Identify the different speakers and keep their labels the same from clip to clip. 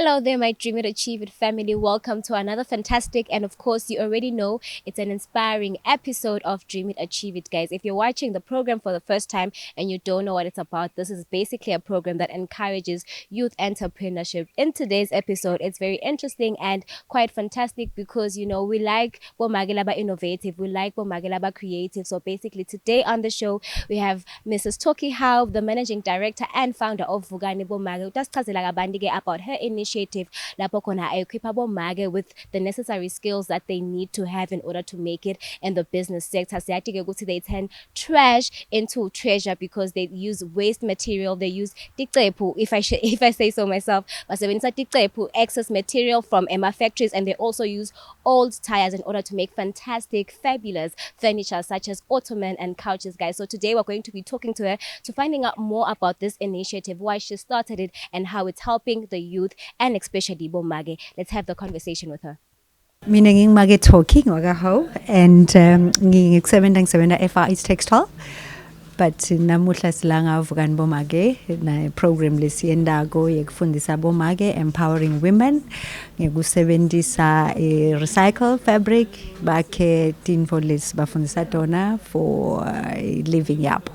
Speaker 1: Hello there, my Dream It, Achieve It family. Welcome to another fantastic, and of course, you already know it's an inspiring episode of Dream It, Achieve It, guys. If you're watching the program for the first time and you don't know what it's about, this is basically a program that encourages youth entrepreneurship. In today's episode, it's very interesting and quite fantastic because, we like Bomake innovative, we like Bomake creative. So basically, today on the show, we have Mrs. Toki Howe, the managing director and founder of Vukani Bomake. Utasichazela kabanzi about her initiative lapho khona equip abomake with the necessary skills that they need to have in order to make it in the business sector. Siyathi-ke ukuthi they turn trash into treasure because they use waste material, they use ticepu, if I say so myself, basebenzisa ticepu, excess material from factories, and they also use old tires in order to make fantastic, fabulous furniture such as ottoman and couches, guys. So today we're going to be talking to her to finding out more about this initiative, why she started it, and how it's helping the youth and especially Bomake. Let's have the conversation with her.
Speaker 2: Mina ngingimake talking wakaho and ngisebenza FR East Textile, but namuhla silanga Vukani Bomake na program lesiyendako yekufundisa bomake empowering women ngekusebenzisa recycle fabric bakhe tinfo lesibafundisa tona for living yabo.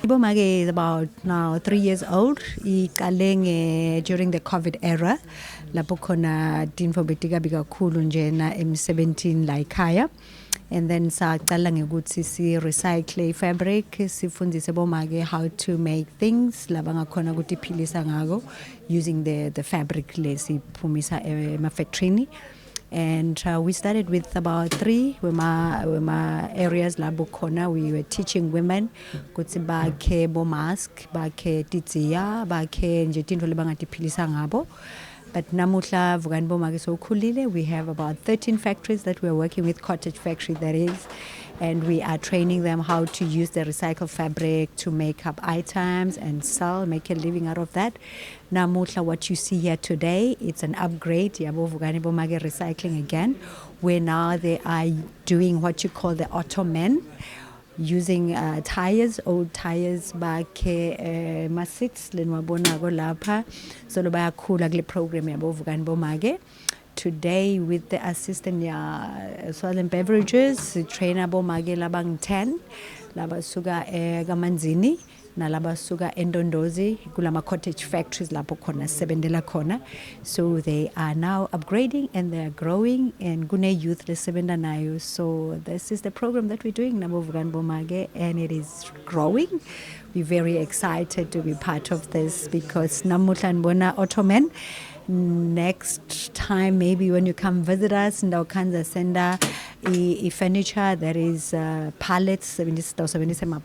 Speaker 2: Bomake is about now 3 years old. Iqale during the COVID era lapho khona tinfo betika bikakhulu njena em17 la ekhaya, and then saqala ngekuthi si recycle fabric, sifundise bomake how to make things labangakhona ukuthi philisa ngako using the fabric lesiphumisa emafactorini. And we started with about 3 wema areas labo khona we were teaching women ukuthi bakhe bo mask, bakhe tiziya, bakhe nje tinto lebangatiphilisa ngabo. But namuhla Vukani Bomake sokhulile, we have about 13 factories that we're working with, cottage factory that is, and we are training them how to use the recycled fabric to make up items and sell, make a living out of that. Namuhla, what you see here today, it's an upgrade, yabo Vukani Bomake recycling again, where now they are doing what you call the ottoman, using tires, old tires bakhe ma-6 lenwabonako lapha, so bayakhula kule program yabo Vukani Bomake. Today, with the assistant Southern Beverages, trainer bomake labang 10 labasuka kamanzini nalabasuka endondozi kulama cottage factories lapho khona sebenzela khona. So they are now upgrading and they are growing, and gune youth lesebenda nayo. So this is the program that we're doing nabo Vukani Bomake, and it is growing. We're very excited to be part of this because namuhla nibona ottoman. Next time, maybe when you come visit us, ndawukhanza senda furniture that is pallets,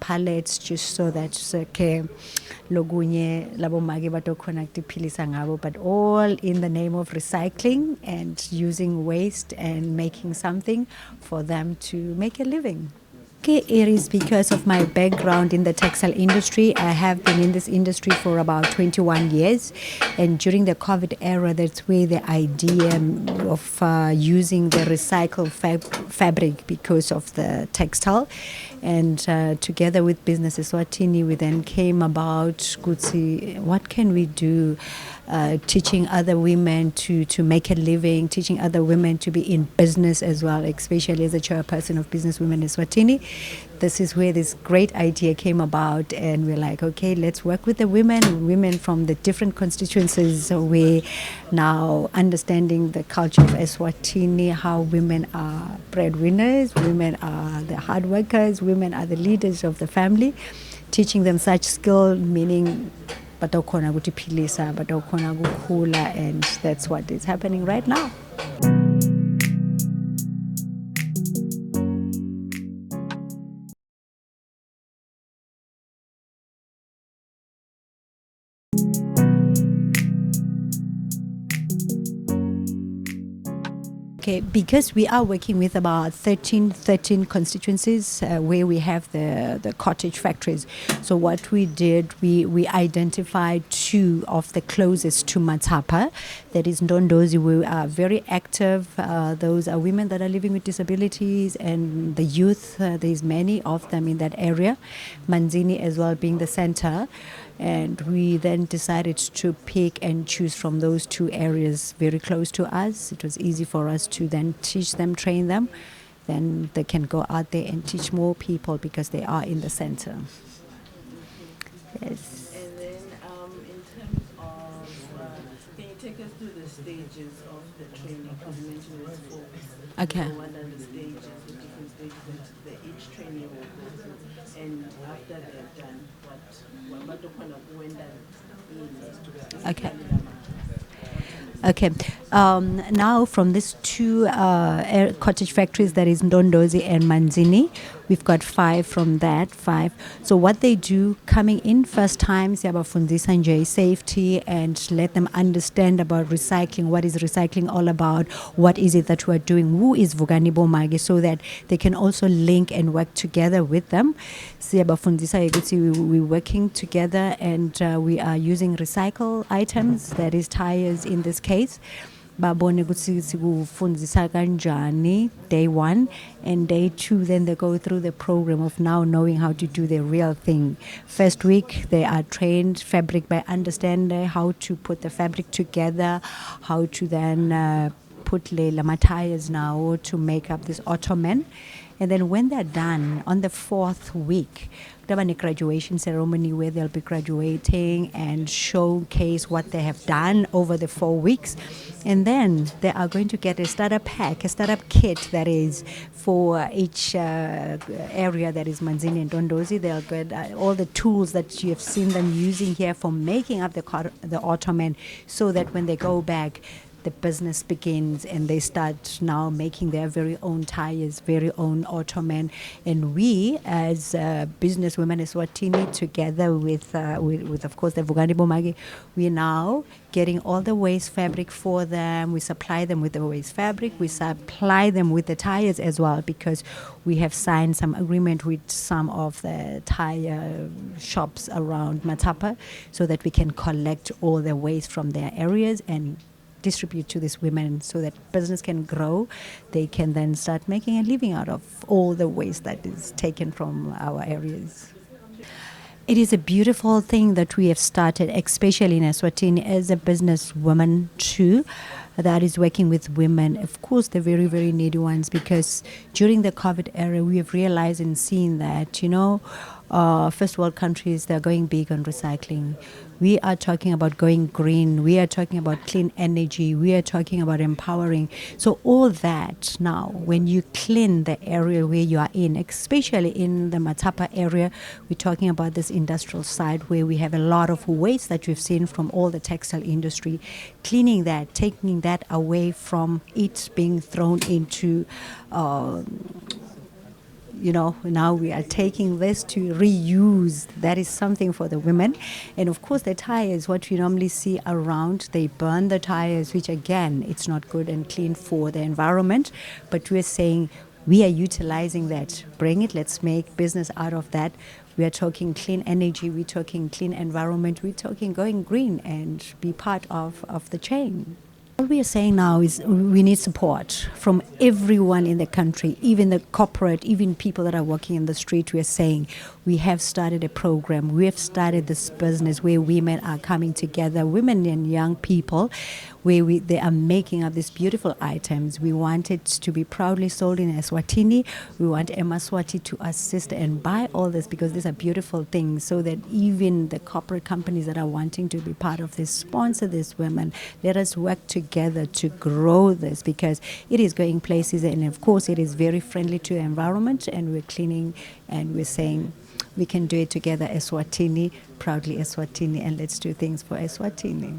Speaker 2: pallets, just so that ke logunye labomake batokhona kuphilisa ngabo, but all in the name of recycling and using waste and making something for them to make a living. It is because of my background in the textile industry. I have been in this industry for about 21 years, and during the COVID era, that's where the idea of using the recycled fabric because of the textile, and together with Business Eswatini, we then came about Gutsi, what can we do? Teaching other women to make a living, teaching other women to be in business as well, especially as a chairperson of Business Women Eswatini. This is where this great idea came about, and we're like, okay, let's work with the women from the different constituencies. So we're now understanding the culture of Eswatini, how women are breadwinners, women are the hard workers, women are the leaders of the family, teaching them such skill, meaning batakhona ukuthi philisa, batakhona kukhula, and that's what is happening right now. Okay, because we are working with about 13 constituencies where we have the cottage factories. So what we did, we identified 2 of the closest to Matapa. That is Ndondozi, we are very active. Those are women that are living with disabilities and the youth. There's many of them in that area. Manzini as well being the center. And we then decided to pick and choose from those two areas very close to us. It was easy for us to then teach them, train them. Then they can go out there and teach more people because they are in the center. Yes.
Speaker 3: And then, in terms of, can you take us through the stages of the training? Because you mentioned it's 4 weeks.
Speaker 2: Okay.
Speaker 3: So what are the stages, the different stages that each trainee will go through? And after they're done, what do when
Speaker 2: Okay. Okay. Now from these two cottage factories, that is Ndondozi and Manzini, we've got 5 from that, 5. So what they do coming in first time, siyabafundisa nje safety and let them understand about recycling, what is recycling all about, what is it that we're doing, who is Vukani Bomake, so that they can also link and work together with them. Siyabafundisa ukuthi we're working together and we are using recycle items, that is tires in this case. Babone ukuthi sikufundisa kanjani day 1 and day 2, then they go through the program of now knowing how to do the real thing. First week they are trained fabric by understanding how to put the fabric together, how to then put lama tires now to make up this ottoman. And then when they're done, on the 4th week, there will be a graduation ceremony where they'll be graduating and showcase what they have done over the 4 weeks. And then they are going to get a startup pack, a startup kit that is for each area that is Manzini and Dondozi. They'll get all the tools that you have seen them using here for making up the ottoman, so that when they go back, the business begins and they start now making their very own tires, very own ottoman. And we, as business women Eswatini, together with of course the Vukani Bomake, we are now getting all the waste fabric for them. We supply them with the waste fabric. We supply them with the tires as well, because we have signed some agreement with some of the tire shops around Matapa, so that we can collect all the waste from their areas and distribute to these women, so that business can grow. They can then start making a living out of all the waste that is taken from our areas. It is a beautiful thing that we have started, especially in Eswatini, as a businesswoman too, that is working with women, of course, the very, very needy ones, because during the COVID era, we have realized and seen that, first world countries, they're going big on recycling. We are talking about going green. We are talking about clean energy. We are talking about empowering. So all that now, when you clean the area where you are in, especially in the Matapa area, we're talking about this industrial side where we have a lot of waste that we've seen from all the textile industry. Cleaning that, taking that away from it being thrown into now we are taking this to reuse. That is something for the women. And of course, the tires, what we normally see around, they burn the tires, which again, it's not good and clean for the environment. But we're saying we are utilizing that. Bring it, let's make business out of that. We are talking clean energy, we're talking clean environment, we're talking going green and be part of the chain. All we are saying now is we need support from everyone in the country, even the corporate, even people that are working in the street. We are saying we have started a program. We have started this business where women are coming together, women and young people, where they are making up these beautiful items. We want it to be proudly sold in Eswatini. We want Emaswati to assist and buy all this, because these are beautiful things, so that even the corporate companies that are wanting to be part of this, sponsor these women. Let us work together to grow this, because it is going places, and of course it is very friendly to the environment, and we're cleaning, and we're saying we can do it together. Eswatini, proudly Eswatini, and let's do things for Eswatini.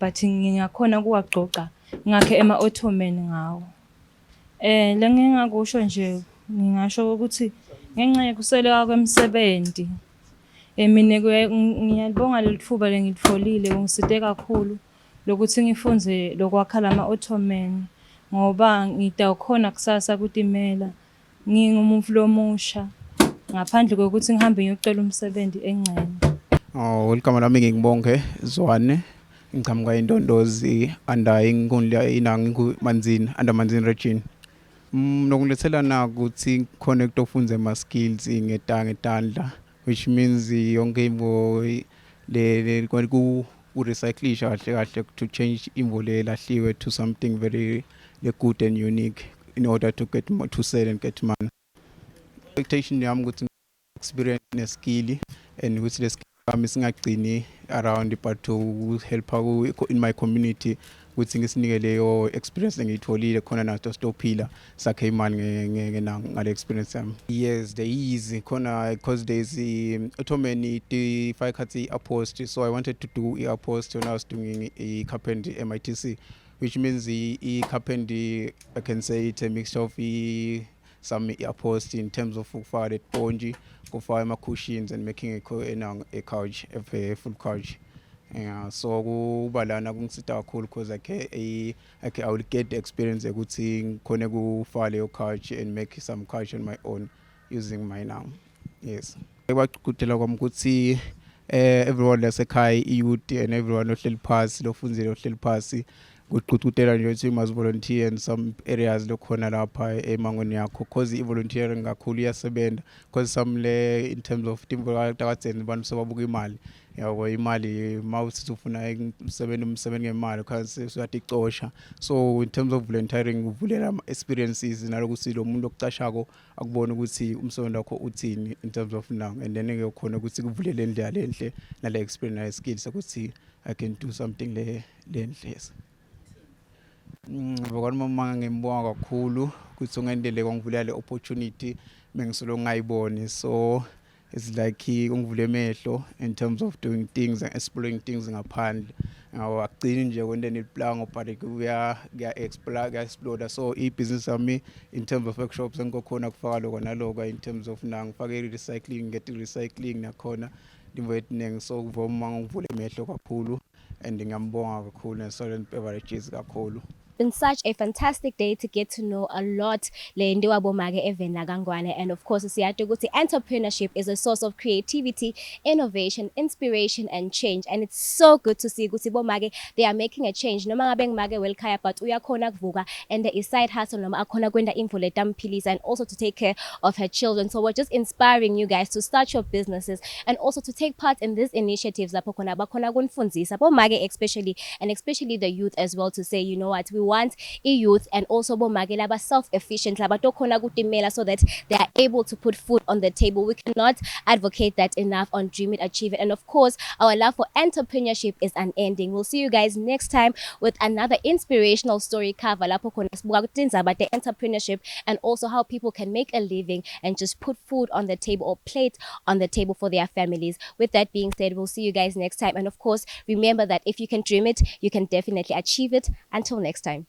Speaker 4: but ngingakhona ukuwagcoca ngakhe ema-ottoman ngawo. Lengingakusho nje ngingasho ukuthi ngenxa yokusweleka kwemisebenzi mina ngiyalibonga leli thuba lengilitholile kungiside kakhulu lokuthi ngifunze lokwakha lama-ottoman ngoba ngitawukhona kusasa kutimela ngingumuntu lomusha ngaphandle kokuthi ngihambe ngiyocela umsebenzi engcene.
Speaker 5: Igama lami ngingibonge Zwane ngichamuka eNdondozi under inkundla Manzini under Manzini region. Nokungilethela na ukuthi khona ukufunza ama skills ngetandla which means yonke imvo le ku recyclisha kahle to change imvo le lahliwe to something very good and unique in order to get more, to sell and get money. Expectation yami ukuthi experience ne skill and ukuthi le skillami singagcini around but to help in my community ukuthi ngisinike leyo experience engiyitholile khona nato stophila sakhe imali ngale experience yami. Yes, there is khona because there is Ottoman the khathi apost, so I wanted to do a post when I was doing a carpentry MITC, which means the carpentry, I can say it's a mixture of some post in terms of kufaka the sponge, kufaka ama cushions and making a couch, a full couch. Yeah, so kuba lana kungisita kakhulu because I will get the experience ukuthi ngikhone kufaka leyo couch and make some couch on my own using my arm. Yes. Ebaqhudela kwami ukuthi everyone lasekhaya youth and everyone ohleli phasi lofundzile ohleli phasi kuqhudela nje ukuthi must volunteer in some areas lokhona lapha emangweni yakho because i-volunteering kakhulu iyasebenza because some le in terms of timvakadzeni abantu sebabuka imali yabo imali mawusithi ufuna umsebenzi ngemali khansi uyaticosha. So in terms of volunteering uvulela ama experiences nalokuthi lo muntu okucashako akubona ukuthi umsebenzi wakho uthini in terms of now and then ngeyokhona ukuthi kuvulele indlela lenhle nale experience na skills ukuthi I can do something lenhle. Vukani mama ngembonga kakhulu ukuthi ungendele kwangivulela le opportunity mengisolo ngayiboni, so it's like ungivule emehlo in terms of doing things and exploring things ngaphandle. Akugcini nje kwento niliplango but kuya explore, so i-business yami in terms of workshops engikhona kufaka lokho naloko in terms of ngifake recycling, get recycling nakhona into eningi, so kuvoma ngivule emehlo kakhulu and ngiyambonga kakhulu neSolent Beverages kakhulu.
Speaker 1: Been such a fantastic day to get to know a lot le ndiwa Bomake evena kangwane, and of course siyade ukuthi entrepreneurship is a source of creativity, innovation, inspiration and change, and it's so good to see ukuthi Bomake they are making a change noma ngabe ngimake welkhaya but uyakhona kuvuka and the side hustle noma akhona kwenda info letamphilisa and also to take care of her children. So we're just inspiring you guys to start your businesses and also to take part in these initiatives lapho khona bakhona kunfundisa Bomake especially the youth as well, to say, you know what, we want youth and also Bomake laba self-efficient laba tokhona kutimela so that they are able to put food on the table. We cannot advocate that enough on Dream It, Achieve It. And of course, our love for entrepreneurship is unending. We'll see you guys next time with another inspirational story cover lapho khona sibuka kutinza about the entrepreneurship and also how people can make a living and just put food on the table or plate on the table for their families. With that being said, we'll see you guys next time. And of course, remember that if you can dream it, you can definitely achieve it. Until next time.